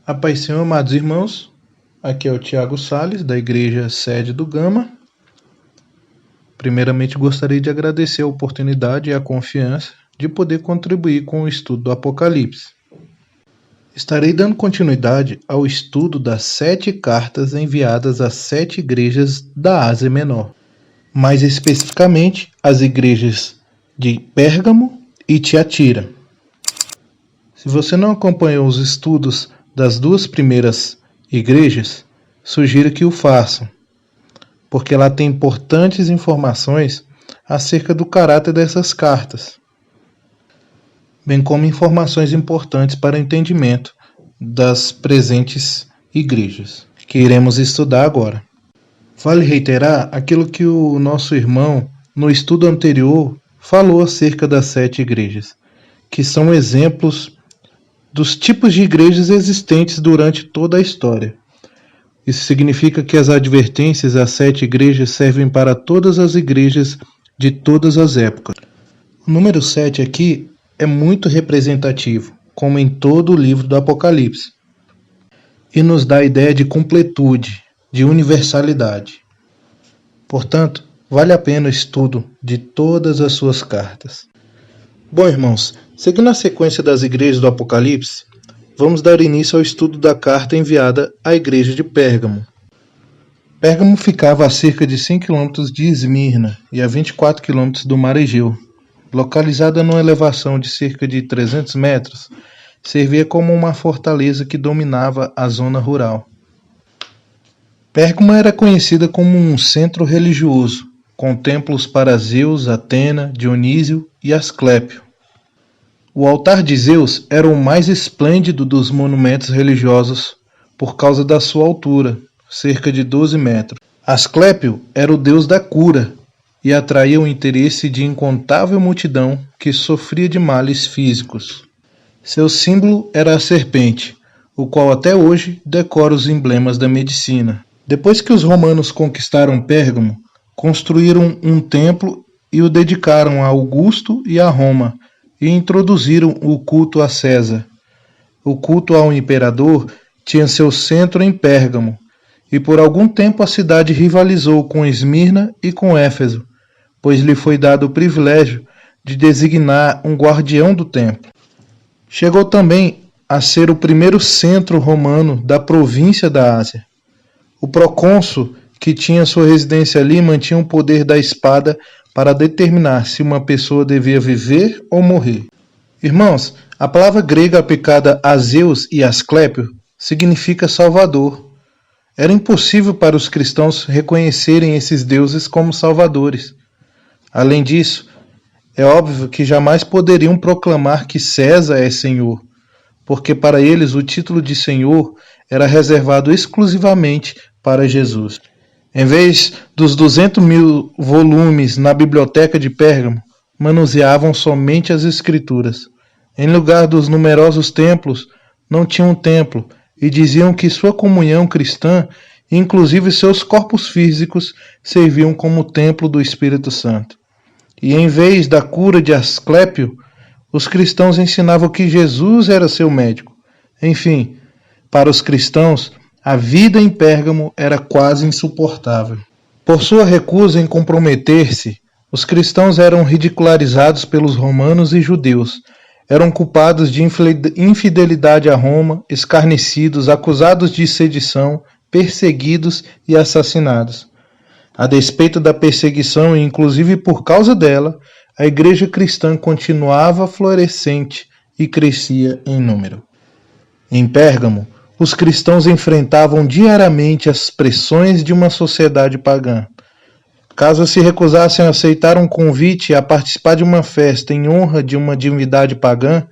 A paz do Senhor, amados irmãos, aqui é o Tiago Sales, da Igreja Sede do Gama. Primeiramente, gostaria de agradecer a oportunidade e a confiança de poder contribuir com o estudo do Apocalipse. Estarei dando continuidade ao estudo das 7 cartas enviadas às 7 igrejas da Ásia Menor, mais especificamente as igrejas de Pérgamo e Tiatira. Se você não acompanhou os estudos das 2 primeiras igrejas, sugiro que o façam, porque lá tem importantes informações acerca do caráter dessas cartas, bem como informações importantes para o entendimento das presentes igrejas, que iremos estudar agora. Vale reiterar aquilo que o nosso irmão, no estudo anterior, falou acerca das 7 igrejas, que são exemplos dos tipos de igrejas existentes durante toda a história. Isso significa que as advertências às 7 igrejas servem para todas as igrejas de todas as épocas. O número 7 aqui é muito representativo, como em todo o livro do Apocalipse, e nos dá a ideia de completude, de universalidade. Portanto, vale a pena o estudo de todas as suas cartas. Bom, irmãos, seguindo a sequência das igrejas do Apocalipse, vamos dar início ao estudo da carta enviada à igreja de Pérgamo. Pérgamo ficava a cerca de 100 km de Esmirna e a 24 km do Mar Egeu. Localizada numa elevação de cerca de 300 metros, servia como uma fortaleza que dominava a zona rural. Pérgamo era conhecida como um centro religioso, com templos para Zeus, Atena, Dionísio e Asclépio. O altar de Zeus era o mais esplêndido dos monumentos religiosos por causa da sua altura, cerca de 12 metros. Asclépio era o deus da cura e atraía o interesse de incontável multidão que sofria de males físicos. Seu símbolo era a serpente, o qual até hoje decora os emblemas da medicina. Depois que os romanos conquistaram Pérgamo, construíram um templo e o dedicaram a Augusto e a Roma, e introduziram o culto a César. O culto ao imperador tinha seu centro em Pérgamo, e por algum tempo a cidade rivalizou com Esmirna e com Éfeso, pois lhe foi dado o privilégio de designar um guardião do templo. Chegou também a ser o primeiro centro romano da província da Ásia. O procônsul, que tinha sua residência ali, mantinha o poder da espada para determinar se uma pessoa devia viver ou morrer. Irmãos, a palavra grega aplicada a Zeus e Asclépio significa salvador. Era impossível para os cristãos reconhecerem esses deuses como salvadores. Além disso, é óbvio que jamais poderiam proclamar que César é Senhor, porque para eles o título de Senhor era reservado exclusivamente para Jesus. Em vez dos 200.000 volumes na biblioteca de Pérgamo, manuseavam somente as Escrituras. Em lugar dos numerosos templos, não tinham um templo, e diziam que sua comunhão cristã, inclusive seus corpos físicos, serviam como templo do Espírito Santo. E em vez da cura de Asclépio, os cristãos ensinavam que Jesus era seu médico. Enfim, para os cristãos, a vida em Pérgamo era quase insuportável. Por sua recusa em comprometer-se, os cristãos eram ridicularizados pelos romanos e judeus, eram culpados de infidelidade a Roma, escarnecidos, acusados de sedição, perseguidos e assassinados. A despeito da perseguição e inclusive por causa dela, a igreja cristã continuava florescente e crescia em número. Em Pérgamo, os cristãos enfrentavam diariamente as pressões de uma sociedade pagã. Caso se recusassem a aceitar um convite a participar de uma festa em honra de uma divindade pagã,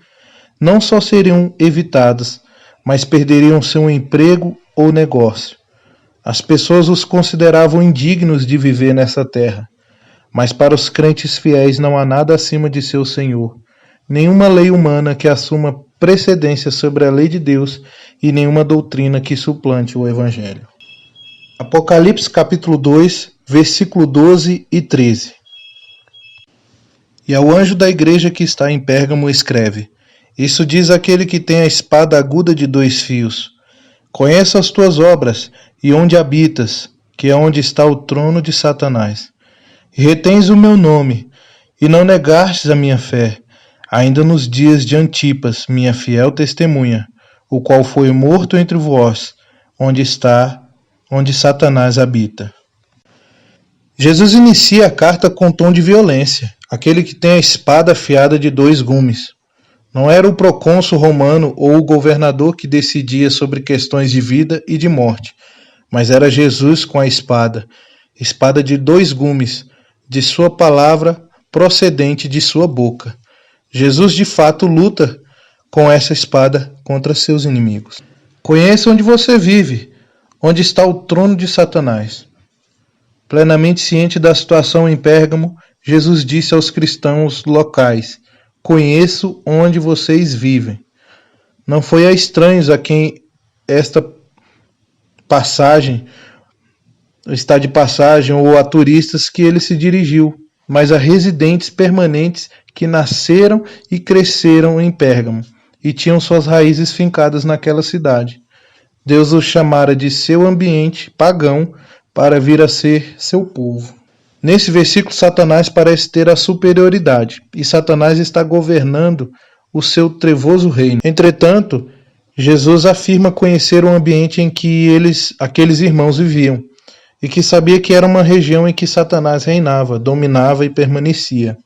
não só seriam evitados, mas perderiam seu emprego ou negócio. As pessoas os consideravam indignos de viver nessa terra, mas para os crentes fiéis não há nada acima de seu Senhor, nenhuma lei humana que assuma precedência sobre a lei de Deus e nenhuma doutrina que suplante o Evangelho. Apocalipse capítulo 2, versículo 12 e 13. E ao anjo da igreja que está em Pérgamo escreve: Isso diz aquele que tem a espada aguda de 2 fios. Conheço as tuas obras e onde habitas, que é onde está o trono de Satanás. E retens o meu nome, e não negastes a minha fé, ainda nos dias de Antipas, minha fiel testemunha, o qual foi morto entre vós, onde Satanás habita. Jesus inicia a carta com tom de violência, aquele que tem a espada afiada de 2 gumes. Não era o procônsul romano ou o governador que decidia sobre questões de vida e de morte, mas era Jesus com a espada de 2 gumes, de sua palavra procedente de sua boca. Jesus de fato luta com essa espada contra seus inimigos. Conheça onde você vive, onde está o trono de Satanás. Plenamente ciente da situação em Pérgamo, Jesus disse aos cristãos locais: conheço onde vocês vivem. Não foi a estranhos a quem esta passagem está de passagem ou a turistas que ele se dirigiu, mas a residentes permanentes que nasceram e cresceram em Pérgamo e tinham suas raízes fincadas naquela cidade. Deus os chamara de seu ambiente pagão para vir a ser seu povo. Nesse versículo, Satanás parece ter a superioridade, e Satanás está governando o seu trevoso reino. Entretanto, Jesus afirma conhecer o ambiente em que aqueles irmãos viviam, e que sabia que era uma região em que Satanás reinava, dominava e permanecia.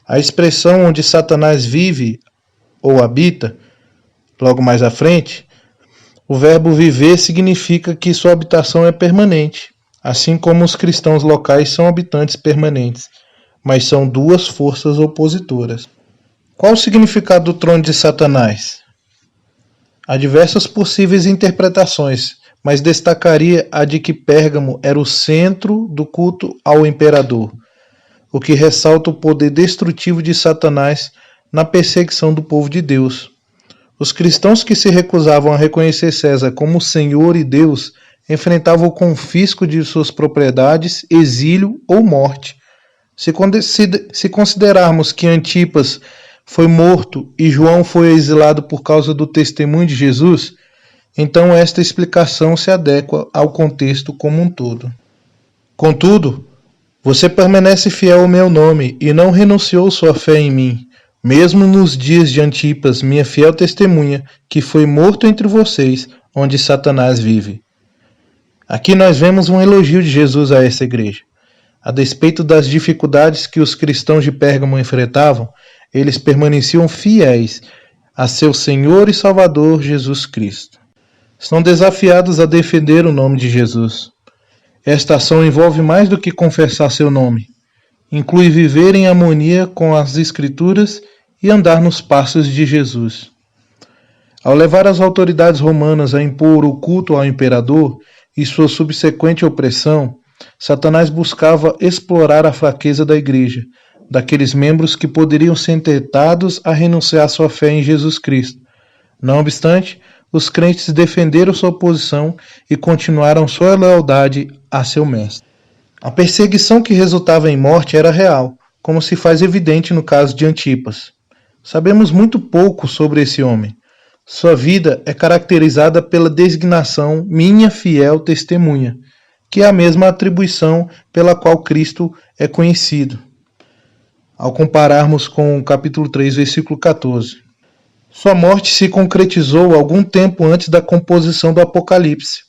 A expressão onde Satanás vive ou habita, logo mais à frente, o verbo viver significa que sua habitação é permanente, assim como os cristãos locais são habitantes permanentes, mas são 2 forças opositoras. Qual o significado do trono de Satanás? Há diversas possíveis interpretações, mas destacaria a de que Pérgamo era o centro do culto ao imperador, o que ressalta o poder destrutivo de Satanás na perseguição do povo de Deus. Os cristãos que se recusavam a reconhecer César como Senhor e Deus enfrentavam o confisco de suas propriedades, exílio ou morte. Se considerarmos que Antipas foi morto e João foi exilado por causa do testemunho de Jesus, então esta explicação se adequa ao contexto como um todo. Contudo, você permanece fiel ao meu nome e não renunciou sua fé em mim, mesmo nos dias de Antipas, minha fiel testemunha, que foi morto entre vocês, onde Satanás vive. Aqui nós vemos um elogio de Jesus a essa igreja. A despeito das dificuldades que os cristãos de Pérgamo enfrentavam, eles permaneciam fiéis a seu Senhor e Salvador Jesus Cristo. São desafiados a defender o nome de Jesus. Esta ação envolve mais do que confessar seu nome. Inclui viver em harmonia com as Escrituras e andar nos passos de Jesus. Ao levar as autoridades romanas a impor o culto ao imperador e sua subsequente opressão, Satanás buscava explorar a fraqueza da igreja, daqueles membros que poderiam ser tentados a renunciar sua fé em Jesus Cristo. Não obstante, os crentes defenderam sua posição e continuaram sua lealdade a seu mestre. A perseguição que resultava em morte era real, como se faz evidente no caso de Antipas. Sabemos muito pouco sobre esse homem. Sua vida é caracterizada pela designação minha fiel testemunha, que é a mesma atribuição pela qual Cristo é conhecido. Ao compararmos com o capítulo 3, versículo 14. Sua morte se concretizou algum tempo antes da composição do Apocalipse,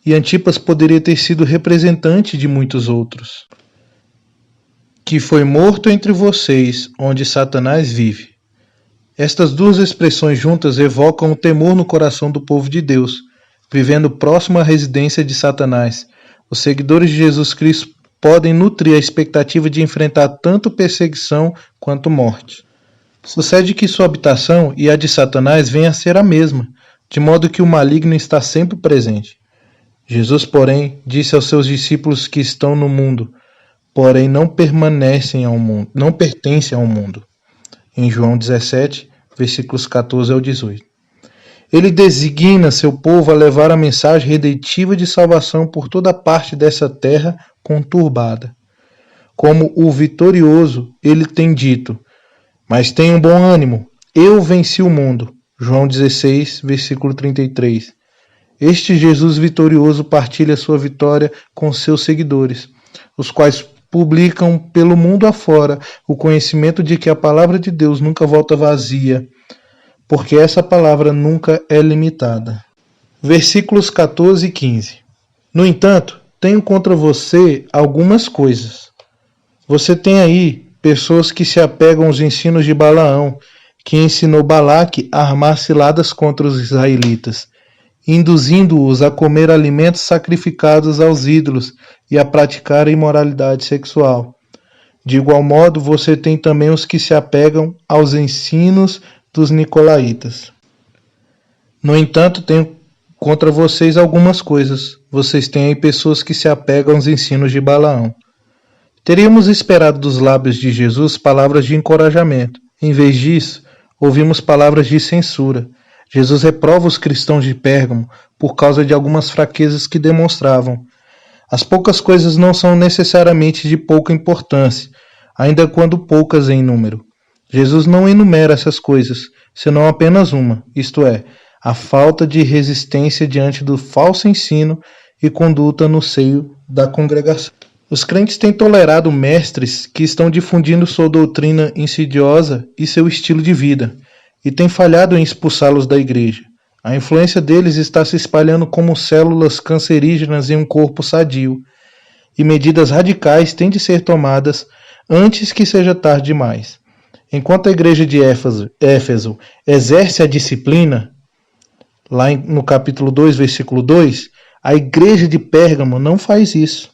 e Antipas poderia ter sido representante de muitos outros. Que foi morto entre vocês, onde Satanás vive. Estas 2 expressões juntas evocam o temor no coração do povo de Deus, vivendo próximo à residência de Satanás. Os seguidores de Jesus Cristo podem nutrir a expectativa de enfrentar tanto perseguição quanto morte. Sucede que sua habitação e a de Satanás venha a ser a mesma, de modo que o maligno está sempre presente. Jesus, porém, disse aos seus discípulos que estão no mundo, porém não pertencem ao mundo. Em João 17, versículos 14 ao 18. Ele designa seu povo a levar a mensagem redentiva de salvação por toda parte dessa terra conturbada. Como o vitorioso, ele tem dito: mas tenham bom ânimo, eu venci o mundo. João 16, versículo 33. Este Jesus vitorioso partilha sua vitória com seus seguidores, os quais publicam pelo mundo afora o conhecimento de que a palavra de Deus nunca volta vazia, porque essa palavra nunca é limitada. Versículos 14 e 15. No entanto, tenho contra você algumas coisas. Você tem aí pessoas que se apegam aos ensinos de Balaão, que ensinou Balaque a armar ciladas contra os israelitas, induzindo-os a comer alimentos sacrificados aos ídolos e a praticar a imoralidade sexual. De igual modo, você tem também os que se apegam aos ensinos dos nicolaítas. No entanto, tenho contra vocês algumas coisas. Vocês têm aí pessoas que se apegam aos ensinos de Balaão. Teríamos esperado dos lábios de Jesus palavras de encorajamento. Em vez disso, ouvimos palavras de censura. Jesus reprova os cristãos de Pérgamo por causa de algumas fraquezas que demonstravam. As poucas coisas não são necessariamente de pouca importância, ainda quando poucas em número. Jesus não enumera essas coisas, senão apenas uma, isto é, a falta de resistência diante do falso ensino e conduta no seio da congregação. Os crentes têm tolerado mestres que estão difundindo sua doutrina insidiosa e seu estilo de vida, e têm falhado em expulsá-los da igreja. A influência deles está se espalhando como células cancerígenas em um corpo sadio, e medidas radicais têm de ser tomadas antes que seja tarde demais. Enquanto a igreja de Éfeso exerce a disciplina, lá no capítulo 2, versículo 2, a igreja de Pérgamo não faz isso.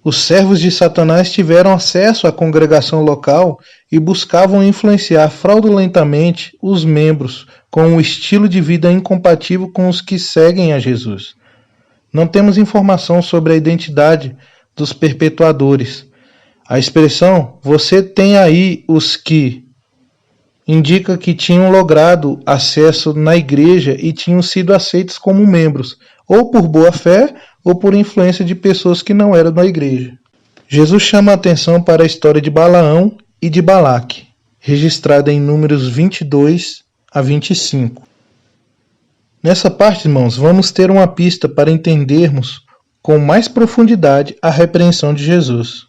Os servos de Satanás tiveram acesso à congregação local e buscavam influenciar fraudulentamente os membros com um estilo de vida incompatível com os que seguem a Jesus. Não temos informação sobre a identidade dos perpetuadores. A expressão "você tem aí os que" indica que tinham logrado acesso na igreja e tinham sido aceitos como membros, ou por boa fé, ou por influência de pessoas que não eram da igreja. Jesus chama a atenção para a história de Balaão e de Balaque, registrada em Números 22 a 25. Nessa parte, irmãos, vamos ter uma pista para entendermos com mais profundidade a repreensão de Jesus.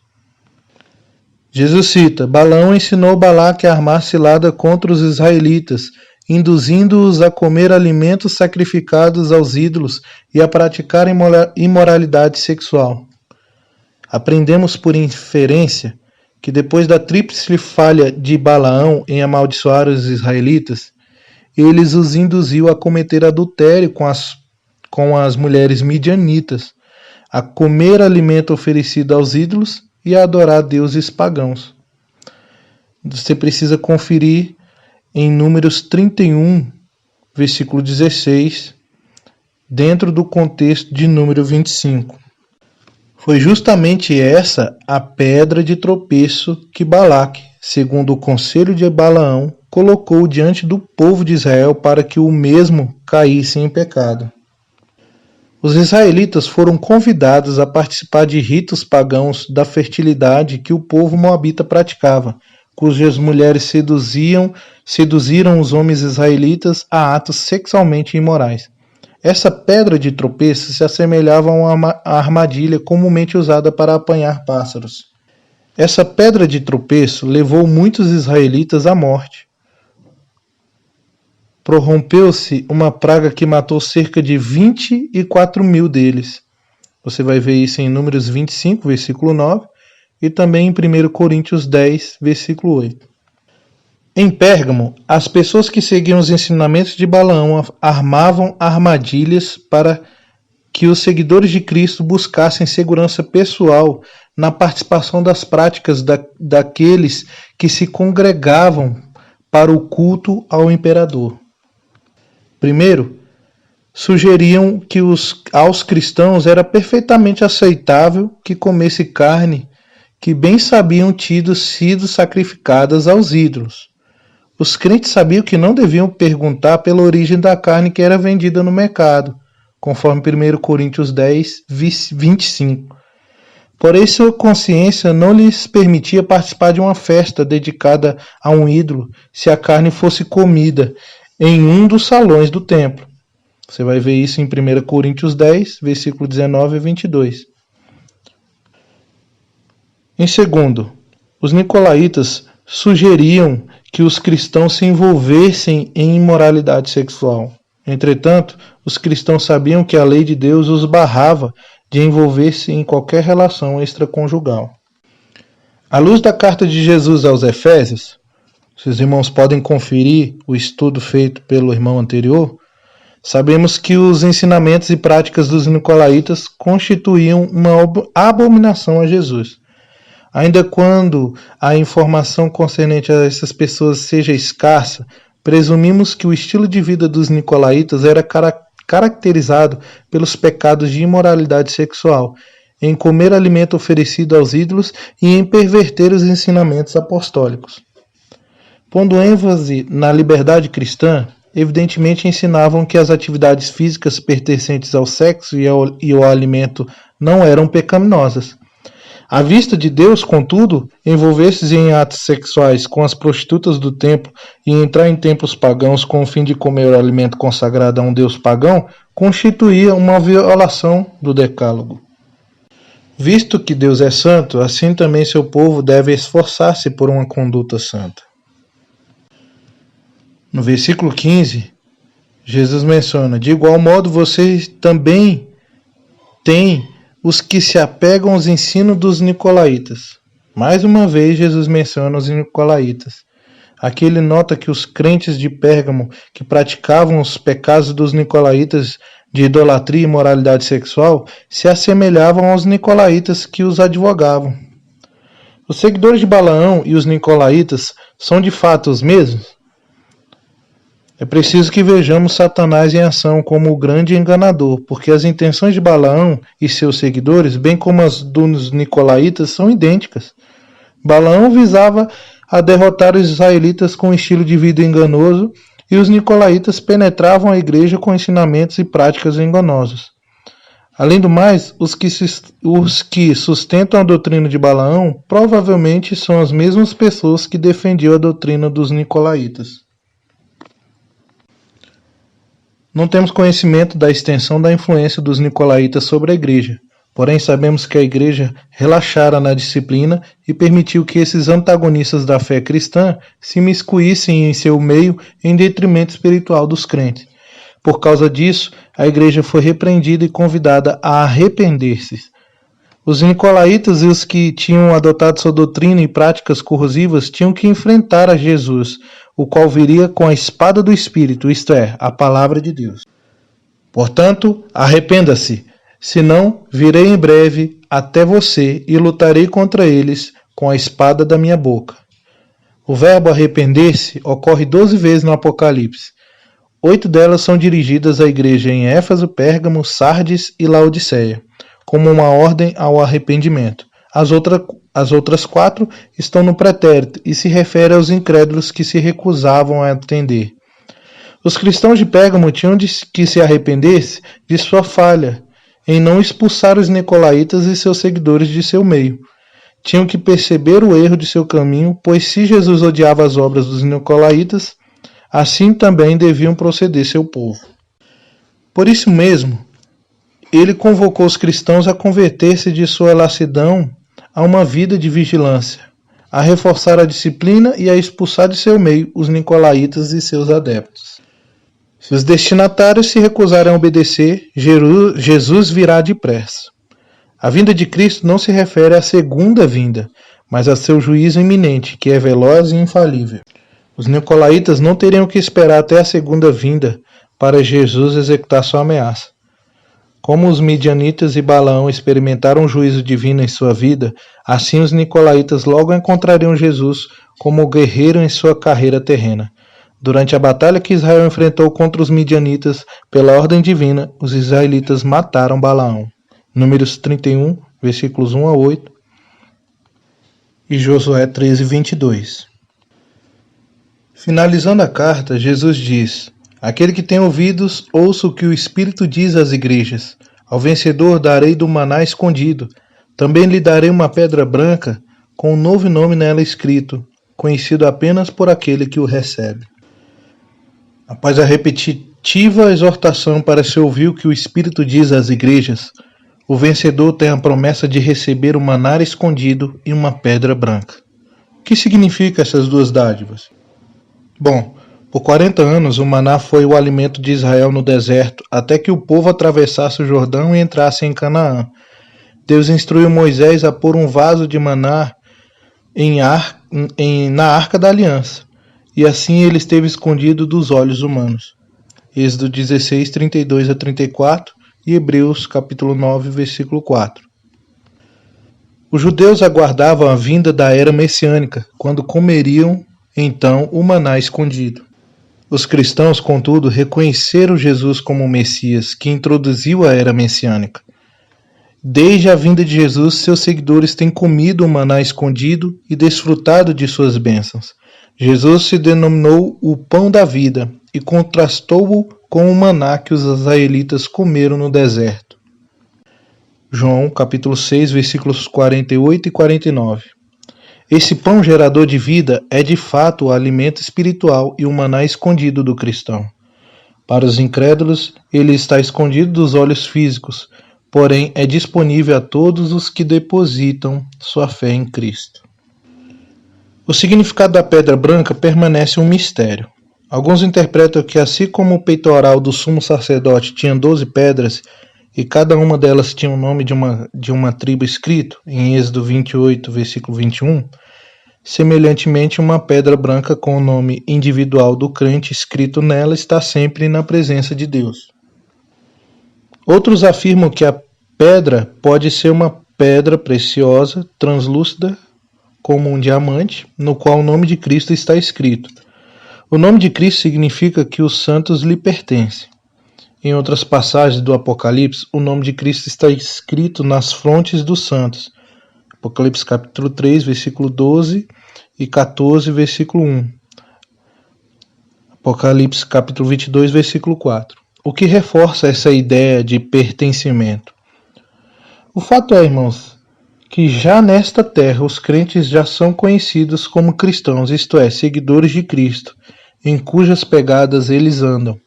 Jesus cita: Balaão ensinou Balaque a armar cilada contra os israelitas, induzindo-os a comer alimentos sacrificados aos ídolos e a praticar imoralidade sexual. Aprendemos por inferência que depois da tríplice falha de Balaão em amaldiçoar os israelitas, eles os induziu a cometer adultério com as mulheres midianitas, a comer alimento oferecido aos ídolos e a adorar deuses pagãos. Você precisa conferir em Números 31, versículo 16, dentro do contexto de Número 25. Foi justamente essa a pedra de tropeço que Balaque, segundo o conselho de Balaão, colocou diante do povo de Israel para que o mesmo caísse em pecado. Os israelitas foram convidados a participar de ritos pagãos da fertilidade que o povo moabita praticava, cujas mulheres seduziram os homens israelitas a atos sexualmente imorais. Essa pedra de tropeço se assemelhava a uma armadilha comumente usada para apanhar pássaros. Essa pedra de tropeço levou muitos israelitas à morte. Prorrompeu-se uma praga que matou cerca de 24 mil deles. Você vai ver isso em Números 25, versículo 9, e também em 1 Coríntios 10, versículo 8. Em Pérgamo, as pessoas que seguiam os ensinamentos de Balaão armavam armadilhas para que os seguidores de Cristo buscassem segurança pessoal na participação das práticas daqueles que se congregavam para o culto ao imperador. Primeiro, sugeriam que aos cristãos era perfeitamente aceitável que comesse carne que bem sabiam tido sido sacrificadas aos ídolos. Os crentes sabiam que não deviam perguntar pela origem da carne que era vendida no mercado, conforme 1 Coríntios 10, 25. Porém, sua consciência não lhes permitia participar de uma festa dedicada a um ídolo se a carne fosse comida em um dos salões do templo. Você vai ver isso em 1 Coríntios 10, versículo 19 a 22. Em segundo, os nicolaítas sugeriam que os cristãos se envolvessem em imoralidade sexual. Entretanto, os cristãos sabiam que a lei de Deus os barrava de envolver-se em qualquer relação extraconjugal. À luz da carta de Jesus aos Efésios, os irmãos podem conferir o estudo feito pelo irmão anterior, sabemos que os ensinamentos e práticas dos nicolaítas constituíam uma abominação a Jesus. Ainda quando a informação concernente a essas pessoas seja escassa, presumimos que o estilo de vida dos nicolaítas era caracterizado pelos pecados de imoralidade sexual, em comer alimento oferecido aos ídolos e em perverter os ensinamentos apostólicos. Pondo ênfase na liberdade cristã, evidentemente ensinavam que as atividades físicas pertencentes ao sexo e ao alimento não eram pecaminosas. À vista de Deus, contudo, envolver-se em atos sexuais com as prostitutas do templo e entrar em templos pagãos com o fim de comer o alimento consagrado a um deus pagão constituía uma violação do decálogo. Visto que Deus é santo, assim também seu povo deve esforçar-se por uma conduta santa. No versículo 15, Jesus menciona: de igual modo vocês também têm os que se apegam aos ensinos dos nicolaítas. Mais uma vez, Jesus menciona os nicolaítas. Aqui ele nota que os crentes de Pérgamo que praticavam os pecados dos nicolaítas de idolatria e imoralidade sexual se assemelhavam aos nicolaítas que os advogavam. Os seguidores de Balaão e os nicolaítas são de fato os mesmos? É preciso que vejamos Satanás em ação como o grande enganador, porque as intenções de Balaão e seus seguidores, bem como as dos nicolaítas, são idênticas. Balaão visava a derrotar os israelitas com um estilo de vida enganoso, e os nicolaítas penetravam a igreja com ensinamentos e práticas enganosos. Além do mais, os que sustentam a doutrina de Balaão provavelmente são as mesmas pessoas que defendiam a doutrina dos nicolaítas. Não temos conhecimento da extensão da influência dos nicolaítas sobre a igreja, porém sabemos que a igreja relaxara na disciplina e permitiu que esses antagonistas da fé cristã se miscuíssem em seu meio em detrimento espiritual dos crentes. Por causa disso, a igreja foi repreendida e convidada a arrepender-se. Os nicolaítas e os que tinham adotado sua doutrina e práticas corrosivas tinham que enfrentar a Jesus, o qual viria com a espada do Espírito, isto é, a palavra de Deus. Portanto, arrependa-se, senão virei em breve até você e lutarei contra eles com a espada da minha boca. O verbo arrepender-se ocorre 12 vezes no Apocalipse. 8 delas são dirigidas à igreja em Éfeso, Pérgamo, Sardes e Laodiceia, como uma ordem ao arrependimento. As outras 4 estão no pretérito e se referem aos incrédulos que se recusavam a atender. Os cristãos de Pérgamo tinham que se arrepender-se de sua falha em não expulsar os nicolaítas e seus seguidores de seu meio. Tinham que perceber o erro de seu caminho, pois se Jesus odiava as obras dos nicolaítas, assim também deviam proceder seu povo. Por isso mesmo, ele convocou os cristãos a converter-se de sua lassidão a uma vida de vigilância, a reforçar a disciplina e a expulsar de seu meio os nicolaítas e seus adeptos. Se os destinatários se recusarem a obedecer, Jesus virá depressa. A vinda de Cristo não se refere à segunda vinda, mas a seu juízo iminente, que é veloz e infalível. Os nicolaítas não teriam que esperar até a segunda vinda para Jesus executar sua ameaça. Como os midianitas e Balaão experimentaram o juízo divino em sua vida, assim os nicolaítas logo encontrariam Jesus como guerreiro em sua carreira terrena. Durante a batalha que Israel enfrentou contra os midianitas, pela ordem divina, os israelitas mataram Balaão. Números 31, versículos 1 a 8 e Josué 13, 22. Finalizando a carta, Jesus diz: aquele que tem ouvidos, ouça o que o Espírito diz às igrejas. Ao vencedor darei do maná escondido. Também lhe darei uma pedra branca, com um novo nome nela escrito, conhecido apenas por aquele que o recebe. Após a Ativa a exortação para se ouvir o que o Espírito diz às igrejas. O vencedor tem a promessa de receber o maná escondido e uma pedra branca. O que significa essas duas dádivas? Bom, por 40 anos o maná foi o alimento de Israel no deserto, até que o povo atravessasse o Jordão e entrasse em Canaã. Deus instruiu Moisés a pôr um vaso de maná na Arca da Aliança, e assim ele esteve escondido dos olhos humanos. Êxodo 16, 32 a 34 e Hebreus capítulo 9, versículo 4. Os judeus aguardavam a vinda da era messiânica, quando comeriam então o maná escondido. Os cristãos, contudo, reconheceram Jesus como o Messias, que introduziu a era messiânica. Desde a vinda de Jesus, seus seguidores têm comido o maná escondido e desfrutado de suas bênçãos. Jesus se denominou o pão da vida e contrastou-o com o maná que os israelitas comeram no deserto. João capítulo 6, versículos 48 e 49. Esse pão gerador de vida é de fato o alimento espiritual e o maná escondido do cristão. Para os incrédulos, ele está escondido dos olhos físicos, porém é disponível a todos os que depositam sua fé em Cristo. O significado da pedra branca permanece um mistério. Alguns interpretam que, assim como o peitoral do sumo sacerdote tinha 12 pedras, e cada uma delas tinha o nome de uma tribo escrito, em Êxodo 28, versículo 21, semelhantemente uma pedra branca com o nome individual do crente escrito nela está sempre na presença de Deus. Outros afirmam que a pedra pode ser uma pedra preciosa, translúcida, como um diamante, no qual o nome de Cristo está escrito. O nome de Cristo significa que os santos lhe pertencem. Em outras passagens do Apocalipse, o nome de Cristo está escrito nas frontes dos santos. Apocalipse capítulo 3, versículo 12 e 14, versículo 1. Apocalipse capítulo 22, versículo 4. O que reforça essa ideia de pertencimento? O fato é, irmãos, que já nesta terra os crentes já são conhecidos como cristãos, isto é, seguidores de Cristo, em cujas pegadas eles andam.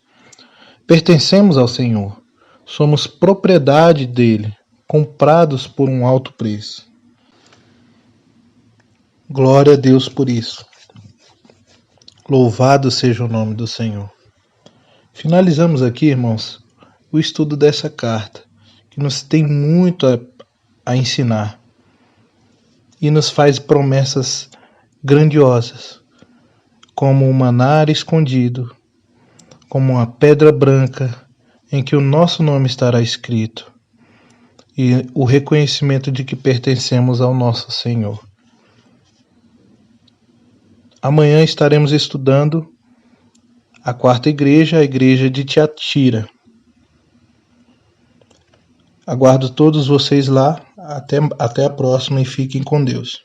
Pertencemos ao Senhor, somos propriedade dele, comprados por um alto preço. Glória a Deus por isso. Louvado seja o nome do Senhor. Finalizamos aqui, irmãos, o estudo dessa carta, que nos tem muito a ensinar e nos faz promessas grandiosas, como o maná escondido, como uma pedra branca em que o nosso nome estará escrito e o reconhecimento de que pertencemos ao nosso Senhor. Amanhã estaremos estudando a quarta igreja, a igreja de Tiatira. Aguardo todos vocês lá. Até a próxima e fiquem com Deus.